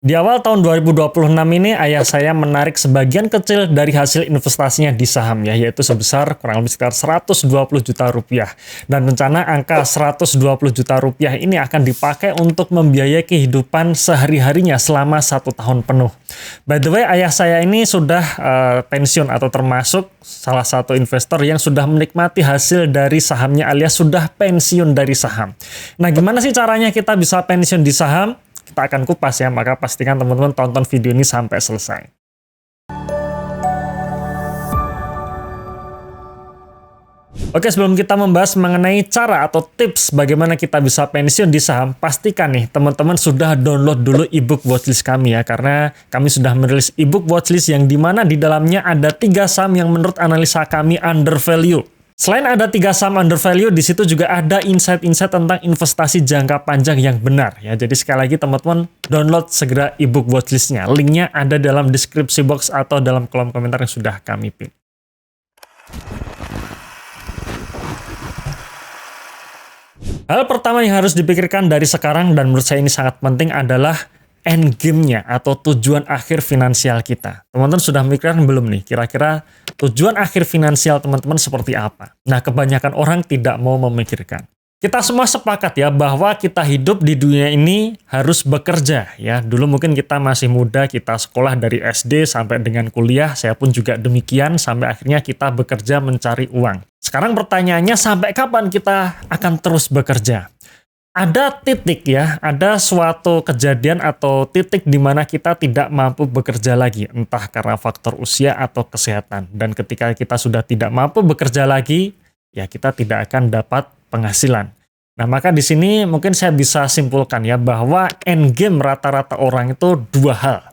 Di awal tahun 2026 ini, ayah saya menarik sebagian kecil dari hasil investasinya di saham ya, yaitu sebesar kurang lebih sekitar 120 juta rupiah. Dan rencana angka 120 juta rupiah ini akan dipakai untuk membiayai kehidupan sehari-harinya selama 1 tahun penuh. By the way, ayah saya ini sudah pensiun atau termasuk salah satu investor yang sudah menikmati hasil dari sahamnya alias sudah pensiun dari saham. Nah, gimana sih caranya kita bisa pensiun di saham? Kita akan kupas ya, maka pastikan teman-teman tonton video ini sampai selesai. Oke, sebelum kita membahas mengenai cara atau tips bagaimana kita bisa pensiun di saham, pastikan nih teman-teman sudah download dulu ebook watchlist kami ya, karena kami sudah merilis ebook watchlist yang dimana di dalamnya ada 3 saham yang menurut analisa kami undervalue. Selain ada 3 saham undervalue, di situ juga ada insight-insight tentang investasi jangka panjang yang benar ya. Jadi sekali lagi teman-teman download segera ebook watchlistnya. Linknya ada dalam deskripsi box atau dalam kolom komentar yang sudah kami pin. Hal pertama yang harus dipikirkan dari sekarang dan menurut saya ini sangat penting adalah end game-nya atau tujuan akhir finansial kita. Teman-teman sudah memikirkan belum nih kira-kira tujuan akhir finansial teman-teman seperti apa? Nah, kebanyakan orang tidak mau memikirkan. Kita semua sepakat ya bahwa kita hidup di dunia ini harus bekerja ya. Dulu mungkin kita masih muda, kita sekolah dari SD sampai dengan kuliah, saya pun juga demikian sampai akhirnya kita bekerja mencari uang. Sekarang pertanyaannya sampai kapan kita akan terus bekerja? Ada titik ya, ada suatu kejadian atau titik di mana kita tidak mampu bekerja lagi, entah karena faktor usia atau kesehatan. Dan ketika kita sudah tidak mampu bekerja lagi, ya kita tidak akan dapat penghasilan. Nah, maka di sini mungkin saya bisa simpulkan ya bahwa end game rata-rata orang itu 2 hal.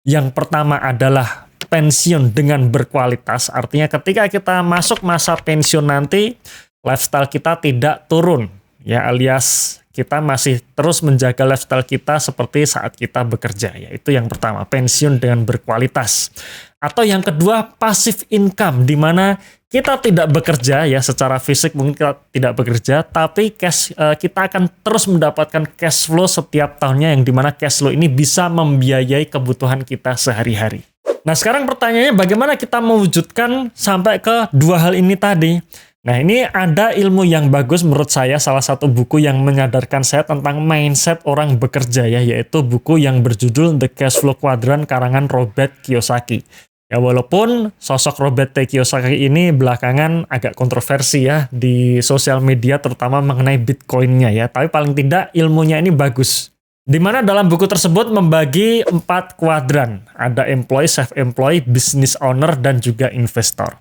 Yang pertama adalah pensiun dengan berkualitas, artinya ketika kita masuk masa pensiun nanti, lifestyle kita tidak turun, ya alias kita masih terus menjaga lifestyle kita seperti saat kita bekerja. Ya, itu yang pertama, pensiun dengan berkualitas. Atau yang kedua, passive income, di mana kita tidak bekerja ya secara fisik mungkin kita tidak bekerja, tapi kita akan terus mendapatkan cash flow setiap tahunnya yang dimana cash flow ini bisa membiayai kebutuhan kita sehari-hari. Nah, sekarang pertanyaannya bagaimana kita mewujudkan sampai ke 2 hal ini tadi? Nah, ini ada ilmu yang bagus menurut saya, salah satu buku yang menyadarkan saya tentang mindset orang bekerja ya, yaitu buku yang berjudul The Cash Flow Quadrant karangan Robert Kiyosaki. Ya, walaupun sosok Robert T. Kiyosaki ini belakangan agak kontroversi ya di sosial media terutama mengenai Bitcoin-nya ya, tapi paling tidak ilmunya ini bagus. Di mana dalam buku tersebut membagi 4 kuadran, ada employee, self-employed, business owner, dan juga investor.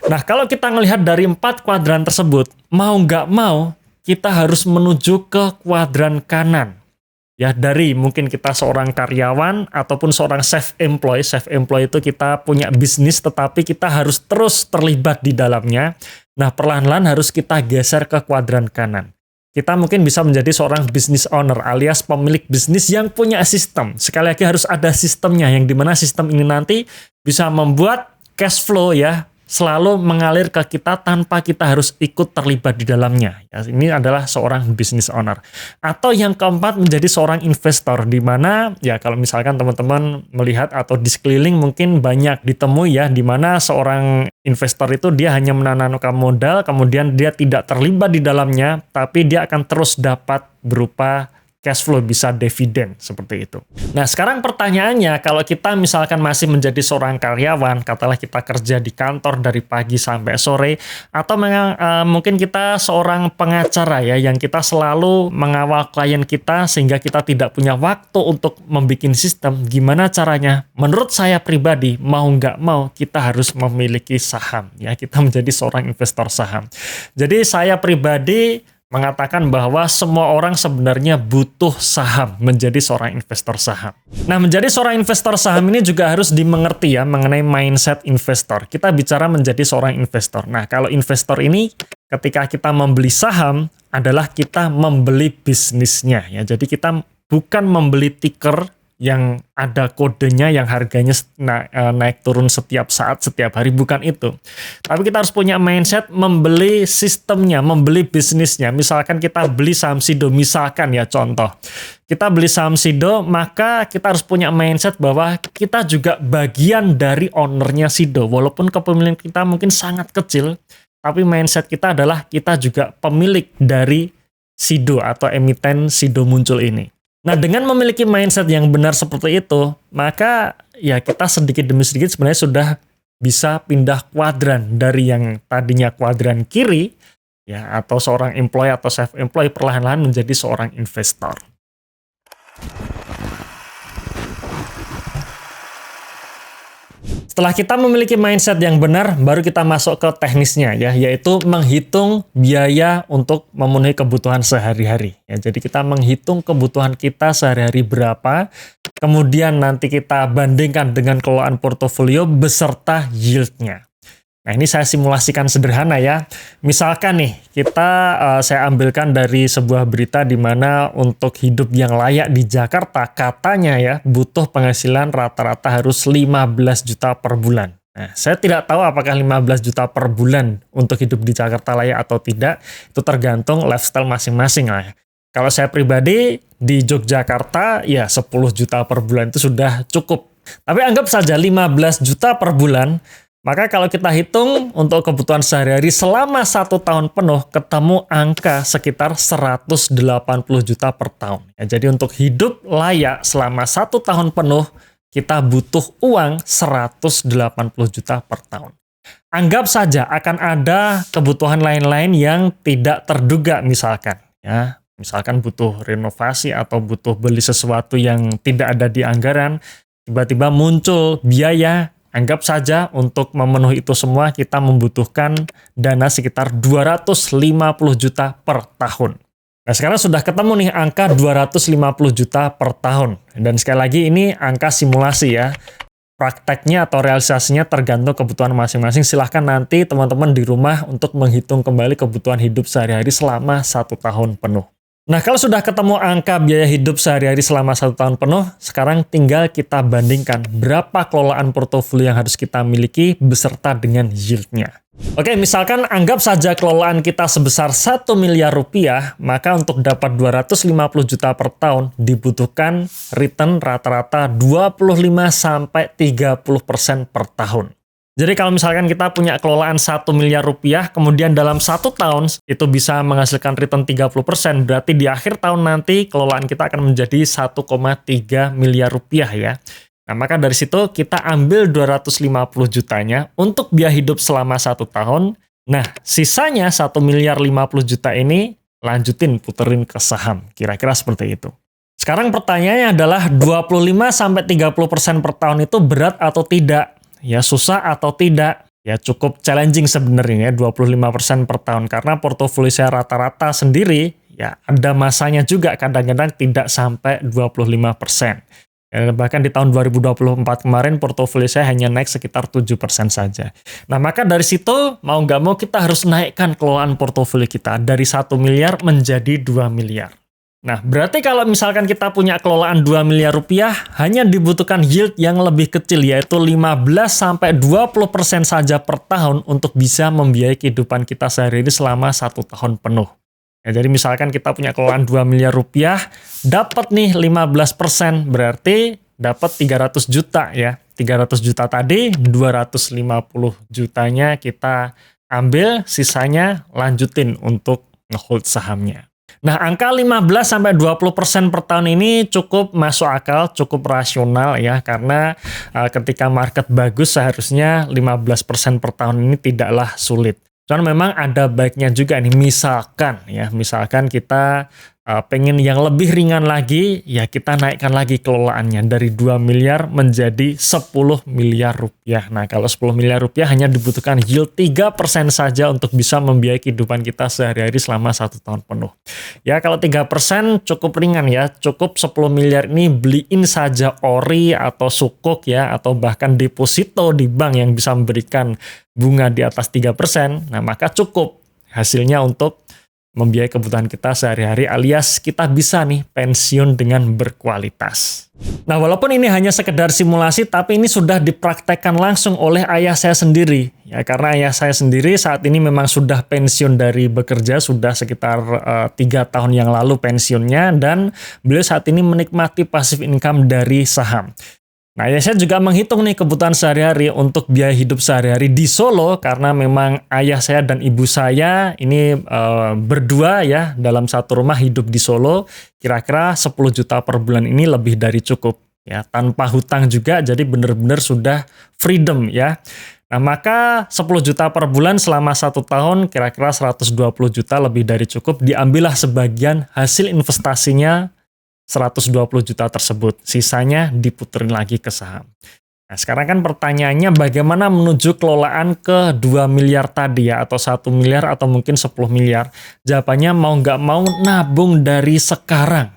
Nah, kalau kita melihat dari 4 kuadran tersebut, mau nggak mau, kita harus menuju ke kuadran kanan. Ya, dari mungkin kita seorang karyawan ataupun seorang self-employed. Self-employed itu kita punya bisnis, tetapi kita harus terus terlibat di dalamnya. Nah, perlahan-lahan harus kita geser ke kuadran kanan. Kita mungkin bisa menjadi seorang business owner alias pemilik bisnis yang punya sistem. Sekali lagi harus ada sistemnya, yang dimana sistem ini nanti bisa membuat cash flow ya selalu mengalir ke kita tanpa kita harus ikut terlibat di dalamnya. Ya, ini adalah seorang business owner. Atau yang keempat menjadi seorang investor, di mana ya kalau misalkan teman-teman melihat atau di sekeliling mungkin banyak ditemui ya, di mana seorang investor itu dia hanya menanamkan modal, kemudian dia tidak terlibat di dalamnya, tapi dia akan terus dapat berupa cash flow, bisa dividen, seperti itu. Nah, sekarang pertanyaannya, kalau kita misalkan masih menjadi seorang karyawan, katakanlah kita kerja di kantor dari pagi sampai sore, atau mungkin kita seorang pengacara ya, yang kita selalu mengawal klien kita sehingga kita tidak punya waktu untuk membuat sistem, gimana caranya? Menurut saya pribadi, mau nggak mau, kita harus memiliki saham. Ya, kita menjadi seorang investor saham. Jadi saya pribadi mengatakan bahwa semua orang sebenarnya butuh saham menjadi seorang investor saham. Nah, menjadi seorang investor saham ini juga harus dimengerti ya mengenai mindset investor. Kita bicara menjadi seorang investor. Nah, kalau investor ini ketika kita membeli saham adalah kita membeli bisnisnya ya. Jadi kita bukan membeli ticker yang ada kodenya yang harganya naik turun setiap saat, setiap hari, bukan itu. Tapi kita harus punya mindset membeli sistemnya, membeli bisnisnya. Misalkan kita beli saham Sido, misalkan ya contoh. Kita beli saham Sido, maka kita harus punya mindset bahwa kita juga bagian dari ownernya Sido. Walaupun kepemilikan kita mungkin sangat kecil, tapi mindset kita adalah kita juga pemilik dari Sido atau emiten Sido Muncul ini. Nah, dengan memiliki mindset yang benar seperti itu, maka ya kita sedikit demi sedikit sebenarnya sudah bisa pindah kuadran dari yang tadinya kuadran kiri, ya, atau seorang employee atau self-employed perlahan-lahan menjadi seorang investor. Setelah kita memiliki mindset yang benar, baru kita masuk ke teknisnya ya, yaitu menghitung biaya untuk memenuhi kebutuhan sehari-hari. Ya, jadi kita menghitung kebutuhan kita sehari-hari berapa, kemudian nanti kita bandingkan dengan kelolaan portofolio beserta yield-nya. Nah, ini saya simulasikan sederhana ya. Misalkan nih, saya ambilkan dari sebuah berita di mana untuk hidup yang layak di Jakarta, katanya ya, butuh penghasilan rata-rata harus 15 juta per bulan. Nah, saya tidak tahu apakah 15 juta per bulan untuk hidup di Jakarta layak atau tidak. Itu tergantung lifestyle masing-masing lah ya. Kalau saya pribadi, di Yogyakarta, ya 10 juta per bulan itu sudah cukup. Tapi anggap saja 15 juta per bulan. Maka kalau kita hitung untuk kebutuhan sehari-hari selama 1 tahun penuh, ketemu angka sekitar 180 juta per tahun. Ya, jadi untuk hidup layak selama 1 tahun penuh, kita butuh uang 180 juta per tahun. Anggap saja akan ada kebutuhan lain-lain yang tidak terduga misalkan. Ya, misalkan butuh renovasi atau butuh beli sesuatu yang tidak ada di anggaran, tiba-tiba muncul biaya. Anggap saja untuk memenuhi itu semua kita membutuhkan dana sekitar 250 juta per tahun. Nah, sekarang sudah ketemu nih angka 250 juta per tahun. Dan sekali lagi ini angka simulasi ya. Prakteknya atau realisasinya tergantung kebutuhan masing-masing. Silahkan nanti teman-teman di rumah untuk menghitung kembali kebutuhan hidup sehari-hari selama 1 tahun penuh. Nah, kalau sudah ketemu angka biaya hidup sehari-hari selama 1 tahun penuh, sekarang tinggal kita bandingkan berapa kelolaan portofolio yang harus kita miliki beserta dengan yield-nya. Oke, misalkan anggap saja kelolaan kita sebesar 1 miliar rupiah, maka untuk dapat 250 juta per tahun dibutuhkan return rata-rata 25-30% per tahun. Jadi kalau misalkan kita punya kelolaan 1 miliar rupiah, kemudian dalam 1 tahun itu bisa menghasilkan return 30%, berarti di akhir tahun nanti kelolaan kita akan menjadi 1,3 miliar rupiah ya. Nah, maka dari situ kita ambil 250 jutanya untuk biaya hidup selama 1 tahun. Nah, sisanya 1 miliar 50 juta ini lanjutin puterin ke saham. Kira-kira seperti itu. Sekarang pertanyaannya adalah 25-30% per tahun itu berat atau tidak? Ya, susah atau tidak? Ya, cukup challenging sebenarnya ya, 25% per tahun. Karena portofolio saya rata-rata sendiri, ya ada masanya juga kadang-kadang tidak sampai 25%. Ya, bahkan di tahun 2024 kemarin portofolio saya hanya naik sekitar 7% saja. Nah, maka dari situ mau nggak mau kita harus naikkan kelolaan portofolio kita dari 1 miliar menjadi 2 miliar. Nah, berarti kalau misalkan kita punya kelolaan 2 miliar rupiah, hanya dibutuhkan yield yang lebih kecil, yaitu 15-20% saja per tahun untuk bisa membiayai kehidupan kita sehari-hari selama 1 tahun penuh. Ya, jadi misalkan kita punya kelolaan 2 miliar rupiah, dapat nih 15%, berarti dapat 300 juta ya. 300 juta tadi, 250 jutanya kita ambil, sisanya lanjutin untuk nge-hold sahamnya. Nah, angka 15-20% per tahun ini cukup masuk akal, cukup rasional ya, karena ketika market bagus seharusnya 15% per tahun ini tidaklah sulit. Cuman memang ada baiknya juga nih, misalkan kita pengen yang lebih ringan lagi, ya kita naikkan lagi kelolaannya dari 2 miliar menjadi 10 miliar rupiah. Nah, kalau 10 miliar rupiah hanya dibutuhkan yield 3% saja untuk bisa membiayai kehidupan kita sehari-hari selama 1 tahun penuh. Ya, kalau 3% cukup ringan ya, cukup 10 miliar ini beliin saja ori atau sukuk ya, atau bahkan deposito di bank yang bisa memberikan bunga di atas 3%. Nah, maka cukup hasilnya untuk membiayai kebutuhan kita sehari-hari, alias kita bisa nih pensiun dengan berkualitas. Nah, walaupun ini hanya sekedar simulasi, tapi ini sudah dipraktekkan langsung oleh ayah saya sendiri. Ya, karena ayah saya sendiri saat ini memang sudah pensiun dari bekerja, sudah sekitar 3 tahun yang lalu pensiunnya, dan beliau saat ini menikmati passive income dari saham. Nah, ya saya juga menghitung nih kebutuhan sehari-hari untuk biaya hidup sehari-hari di Solo, karena memang ayah saya dan ibu saya ini berdua ya dalam satu rumah hidup di Solo. Kira-kira 10 juta per bulan ini lebih dari cukup ya, tanpa hutang juga, jadi benar-benar sudah freedom ya. Nah, maka 10 juta per bulan selama 1 tahun kira-kira 120 juta lebih dari cukup. Diambillah sebagian hasil investasinya 120 juta tersebut, sisanya diputerin lagi ke saham. Nah, sekarang kan pertanyaannya bagaimana menuju kelolaan ke 2 miliar tadi ya, atau 1 miliar atau mungkin 10 miliar. Jawabannya mau nggak mau nabung dari sekarang.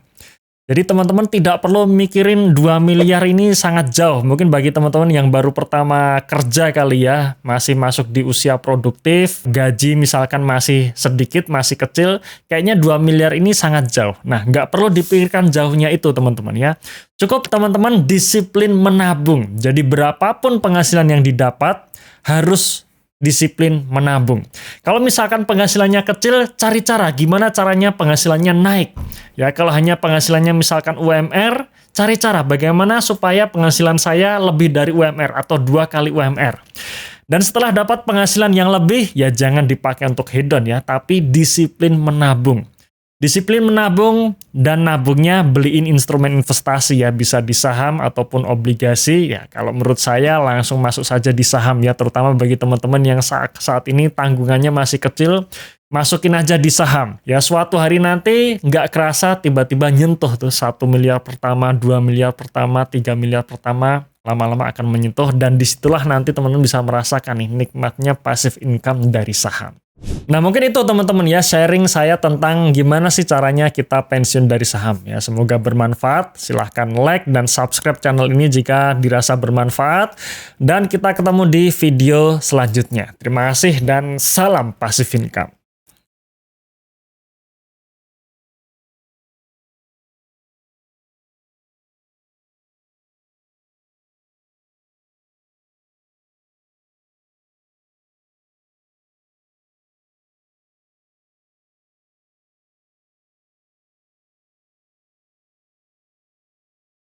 Jadi teman-teman tidak perlu mikirin 2 miliar ini sangat jauh. Mungkin bagi teman-teman yang baru pertama kerja kali ya, masih masuk di usia produktif, gaji misalkan masih sedikit, masih kecil, kayaknya 2 miliar ini sangat jauh. Nah, nggak perlu dipikirkan jauhnya itu teman-teman ya. Cukup teman-teman disiplin menabung. Jadi berapapun penghasilan yang didapat, harus disiplin menabung. Kalau misalkan penghasilannya kecil, cari cara gimana caranya penghasilannya naik. Ya, kalau hanya penghasilannya misalkan UMR, cari cara bagaimana supaya penghasilan saya lebih dari UMR atau 2 kali UMR. Dan setelah dapat penghasilan yang lebih, ya jangan dipakai untuk hedon ya, tapi disiplin menabung. Disiplin menabung, dan nabungnya beliin instrumen investasi ya, bisa di saham ataupun obligasi. Ya, kalau menurut saya langsung masuk saja di saham ya, terutama bagi teman-teman yang saat ini tanggungannya masih kecil, masukin aja di saham. Ya, suatu hari nanti nggak kerasa tiba-tiba nyentuh tuh 1 miliar pertama, 2 miliar pertama, 3 miliar pertama, lama-lama akan menyentuh, dan disitulah nanti teman-teman bisa merasakan nih nikmatnya passive income dari saham. Nah, mungkin itu teman-teman ya sharing saya tentang gimana sih caranya kita pensiun dari saham ya. Semoga bermanfaat. Silahkan like dan subscribe channel ini jika dirasa bermanfaat. Dan kita ketemu di video selanjutnya. Terima kasih dan salam passive income.